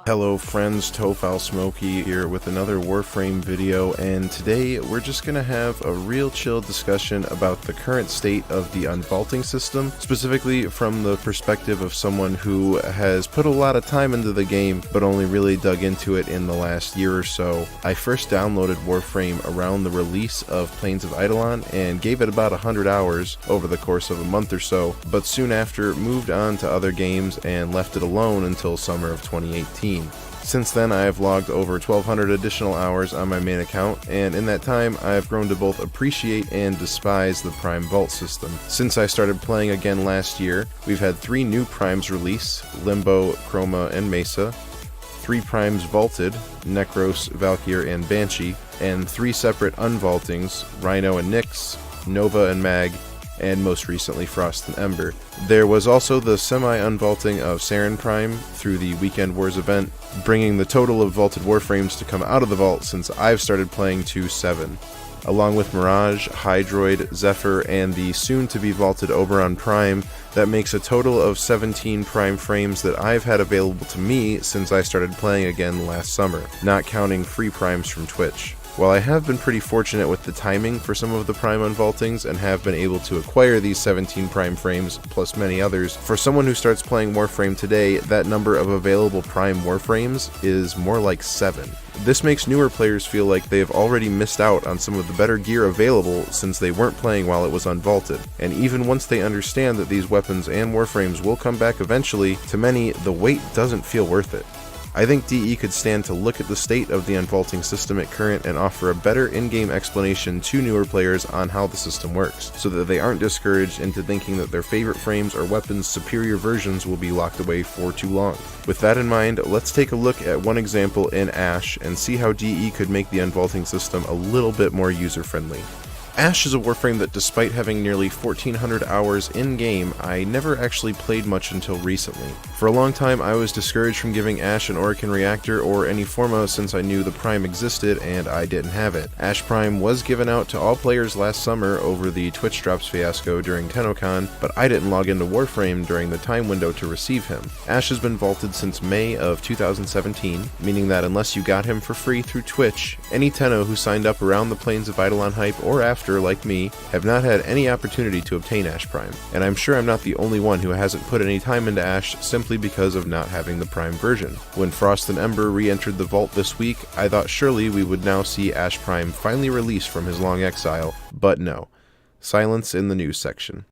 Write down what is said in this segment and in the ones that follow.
Hello friends, Tofal Smokey here with another Warframe video, and today we're just going to have a real chill discussion about the current state of the unvaulting system, specifically from the perspective of someone who has put a lot of time into the game but only really dug into it in the last year or so. I first downloaded Warframe around the release of Plains of Eidolon and gave it about 100 hours over the course of a month or so, but soon after moved on to other games and left it alone until summer of 2018. Since then, I have logged over 1,200 additional hours on my main account, and in that time, I have grown to both appreciate and despise the Prime Vault system. Since I started playing again last year, we've had 3 new Primes release, Limbo, Chroma, and Mesa, 3 Primes vaulted, Necros, Valkyr, and Banshee, and 3 separate unvaultings, Rhino and Nyx, Nova and Mag, and most recently Frost and Ember. There was also the semi-unvaulting of Saren Prime through the Weekend Wars event, bringing the total of vaulted Warframes to come out of the vault since I've started playing to 7. Along with Mirage, Hydroid, Zephyr, and the soon-to-be vaulted Oberon Prime, that makes a total of 17 Prime frames that I've had available to me since I started playing again last summer, not counting free Primes from Twitch. While I have been pretty fortunate with the timing for some of the Prime unvaultings and have been able to acquire these 17 Prime frames, plus many others, for someone who starts playing Warframe today, that number of available Prime Warframes is more like 7. This makes newer players feel like they have already missed out on some of the better gear available since they weren't playing while it was unvaulted, and even once they understand that these weapons and Warframes will come back eventually, to many, the wait doesn't feel worth it. I think DE could stand to look at the state of the unvaulting system at current and offer a better in-game explanation to newer players on how the system works, so that they aren't discouraged into thinking that their favorite frames or weapons' superior versions will be locked away for too long. With that in mind, let's take a look at one example in Ashe and see how DE could make the unvaulting system a little bit more user-friendly. Ashe is a Warframe that, despite having nearly 1,400 hours in-game, I never actually played much until recently. For a long time, I was discouraged from giving Ashe an Orokin Reactor or any Forma since I knew the Prime existed and I didn't have it. Ashe Prime was given out to all players last summer over the Twitch drops fiasco during TennoCon, but I didn't log into Warframe during the time window to receive him. Ashe has been vaulted since May of 2017, meaning that unless you got him for free through Twitch, any Tenno who signed up around the Plains of Eidolon hype or after, like me, have not had any opportunity to obtain Ashe Prime, and I'm sure I'm not the only one who hasn't put any time into Ashe simply because of not having the Prime version. When Frost and Ember re-entered the vault this week, I thought surely we would now see Ashe Prime finally released from his long exile, but no. Silence in the news section.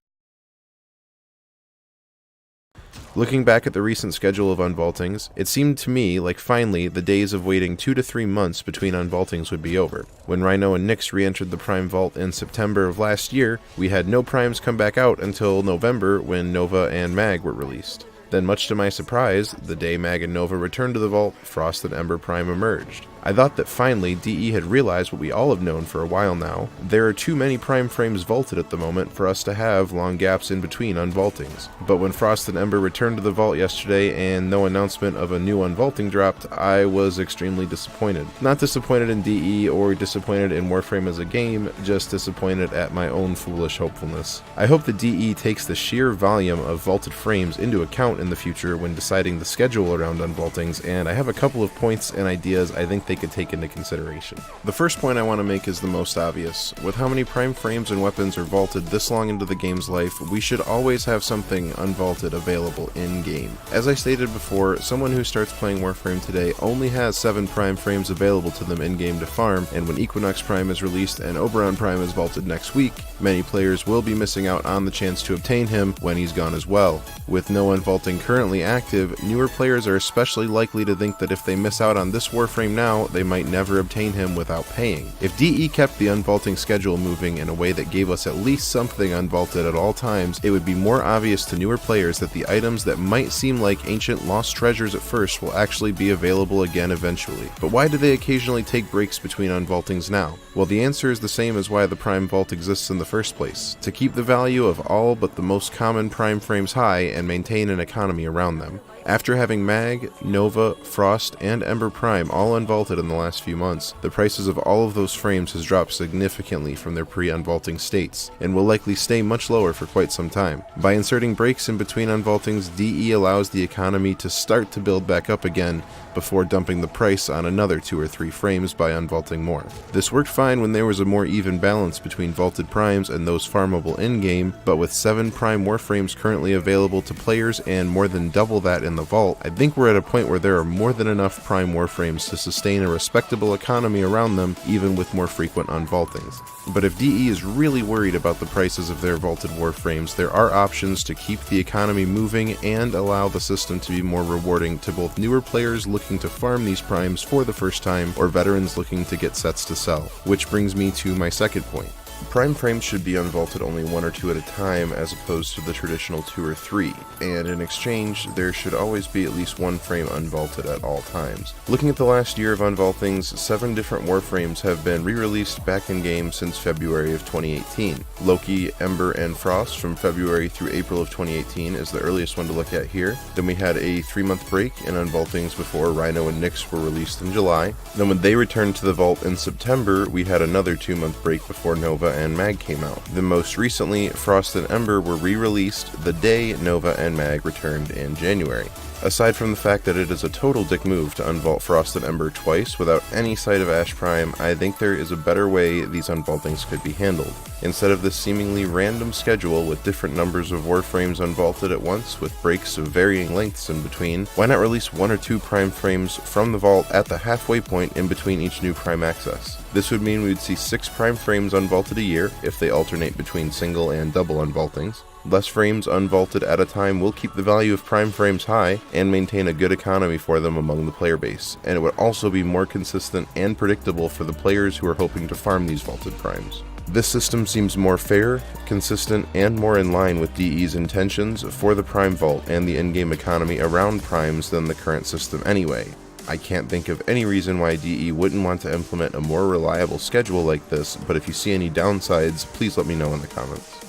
Looking back at the recent schedule of unvaultings, it seemed to me like finally the days of waiting 2 to 3 months between unvaultings would be over. When Rhino and Nyx re-entered the Prime Vault in September of last year, we had no Primes come back out until November when Nova and Mag were released. Then, much to my surprise, the day Mag and Nova returned to the vault, Frost and Ember Prime emerged. I thought that finally DE had realized what we all have known for a while now. There are too many Prime frames vaulted at the moment for us to have long gaps in between unvaultings. But when Frost and Ember returned to the vault yesterday and no announcement of a new unvaulting dropped, I was extremely disappointed. Not disappointed in DE or disappointed in Warframe as a game, just disappointed at my own foolish hopefulness. I hope that DE takes the sheer volume of vaulted frames into account in the future when deciding the schedule around unvaultings, and I have a couple of points and ideas I think they could take into consideration. The first point I want to make is the most obvious. With how many Prime frames and weapons are vaulted this long into the game's life, we should always have something unvaulted available in-game. As I stated before, someone who starts playing Warframe today only has 7 Prime frames available to them in-game to farm, and when Equinox Prime is released and Oberon Prime is vaulted next week, many players will be missing out on the chance to obtain him when he's gone as well. With no unvaulting currently active, newer players are especially likely to think that if they miss out on this Warframe now, they might never obtain him without paying. If DE kept the unvaulting schedule moving in a way that gave us at least something unvaulted at all times, it would be more obvious to newer players that the items that might seem like ancient lost treasures at first will actually be available again eventually. But why do they occasionally take breaks between unvaultings now? Well, the answer is the same as why the Prime Vault exists in the first place: to keep the value of all but the most common Prime frames high and maintain an economy around them. After having Mag, Nova, Frost, and Ember Prime all unvaulted in the last few months, the prices of all of those frames has dropped significantly from their pre-unvaulting states, and will likely stay much lower for quite some time. By inserting breaks in between unvaultings, DE allows the economy to start to build back up again, before dumping the price on another 2 or 3 frames by unvaulting more. This worked fine when there was a more even balance between vaulted primes and those farmable in-game, but with 7 Prime Warframes currently available to players and more than double that in the vault, I think we're at a point where there are more than enough Prime Warframes to sustain a respectable economy around them, even with more frequent unvaultings. But if DE is really worried about the prices of their vaulted Warframes, there are options to keep the economy moving and allow the system to be more rewarding to both newer players looking to farm these primes for the first time or veterans looking to get sets to sell. Which brings me to my second point. Prime frames should be unvaulted only 1 or 2 at a time as opposed to the traditional 2 or 3, and in exchange there should always be at least 1 frame unvaulted at all times. Looking at the last year of unvaultings, 7 different Warframes have been re-released back in game since February of 2018. Loki, Ember, and Frost from February through April of 2018 is the earliest one to look at here. Then we had a 3-month break in unvaultings before Rhino and Nyx were released in July. Then when they returned to the vault in September, we had another 2-month break before Nova and Mag came out. Then most recently, Frost and Ember were re-released the day Nova and Mag returned in January. Aside from the fact that it is a total dick move to unvault Frost and Ember twice without any sight of Ash Prime, I think there is a better way these unvaultings could be handled. Instead of this seemingly random schedule with different numbers of Warframes unvaulted at once with breaks of varying lengths in between, why not release 1 or 2 Prime frames from the vault at the halfway point in between each new Prime access? This would mean we would see 6 Prime frames unvaulted a year if they alternate between single and double unvaultings. Less frames unvaulted at a time will keep the value of Prime frames high and maintain a good economy for them among the player base, and it would also be more consistent and predictable for the players who are hoping to farm these vaulted primes. This system seems more fair, consistent, and more in line with DE's intentions for the Prime Vault and the in-game economy around primes than the current system anyway. I can't think of any reason why DE wouldn't want to implement a more reliable schedule like this, but if you see any downsides, please let me know in the comments.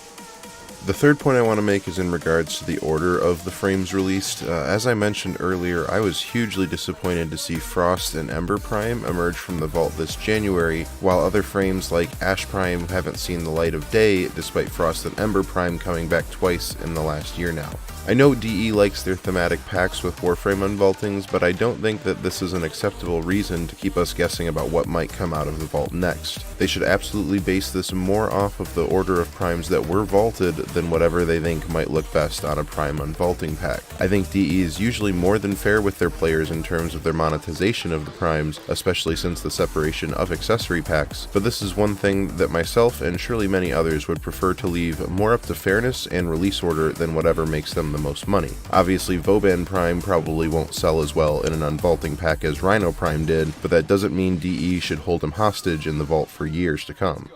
The third point I want to make is in regards to the order of the frames released. As I mentioned earlier, I was hugely disappointed to see Frost and Ember Prime emerge from the vault this January, while other frames like Ash Prime haven't seen the light of day, despite Frost and Ember Prime coming back twice in the last year now. I know DE likes their thematic packs with Warframe unvaultings, but I don't think that this is an acceptable reason to keep us guessing about what might come out of the vault next. They should absolutely base this more off of the order of primes that were vaulted than whatever they think might look best on a Prime unvaulting pack. I think DE is usually more than fair with their players in terms of their monetization of the primes, especially since the separation of accessory packs, but this is one thing that myself and surely many others would prefer to leave more up to fairness and release order than whatever makes them the most money. Obviously, Vauban Prime probably won't sell as well in an unvaulting pack as Rhino Prime did, but that doesn't mean DE should hold him hostage in the vault for years to come.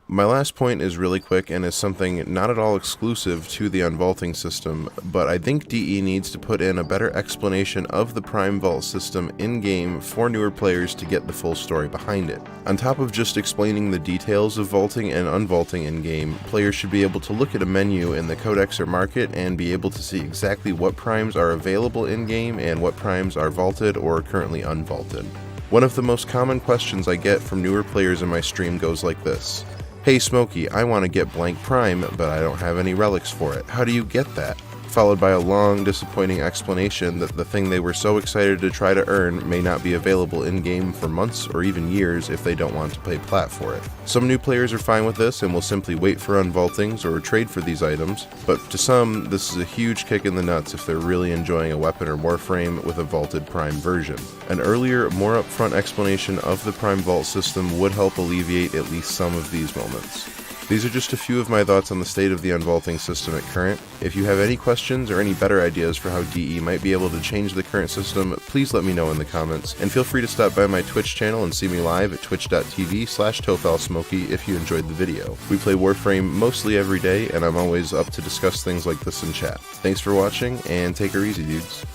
My last point is really quick and is something not at all exclusive to the unvaulting system, but I think DE needs to put in a better explanation of the Prime Vault system in-game for newer players to get the full story behind it. On top of just explaining the details of vaulting and unvaulting in-game, players should be able to look at a menu in the Codex or Market and be able to see exactly what primes are available in-game and what primes are vaulted or currently unvaulted. One of the most common questions I get from newer players in my stream goes like this. Hey Smokey, I want to get blank Prime, but I don't have any relics for it. How do you get that? Followed by a long, disappointing explanation that the thing they were so excited to try to earn may not be available in-game for months or even years if they don't want to pay plat for it. Some new players are fine with this and will simply wait for unvaultings or trade for these items, but to some, this is a huge kick in the nuts if they're really enjoying a weapon or Warframe with a vaulted Prime version. An earlier, more upfront explanation of the Prime Vault system would help alleviate at least some of these moments. These are just a few of my thoughts on the state of the unvaulting system at current. If you have any questions or any better ideas for how DE might be able to change the current system, please let me know in the comments, and feel free to stop by my Twitch channel and see me live at twitch.tv/TofalSmokey if you enjoyed the video. We play Warframe mostly every day, and I'm always up to discuss things like this in chat. Thanks for watching, and take her easy, dudes.